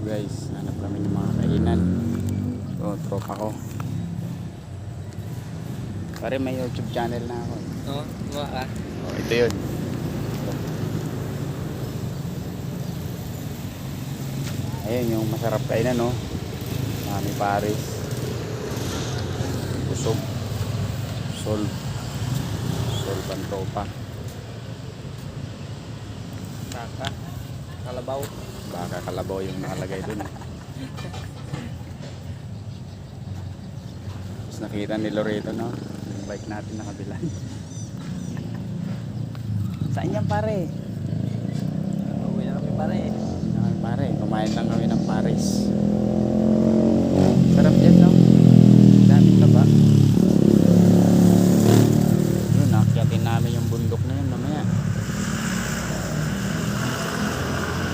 guys, hanap kami ng mga kainan. So tropa ko pare, may YouTube channel na ako. Oo, ka. Oh, ito yun. Ayun yung masarap kainan, no? Mami Paris, Busog, Sol Pantropa, Baka. Kalabaw. baka kalabaw yung nakalagay dun. Tapos nakita ni Loreto, no? Yung bike natin nakabilan. Saan yan pare?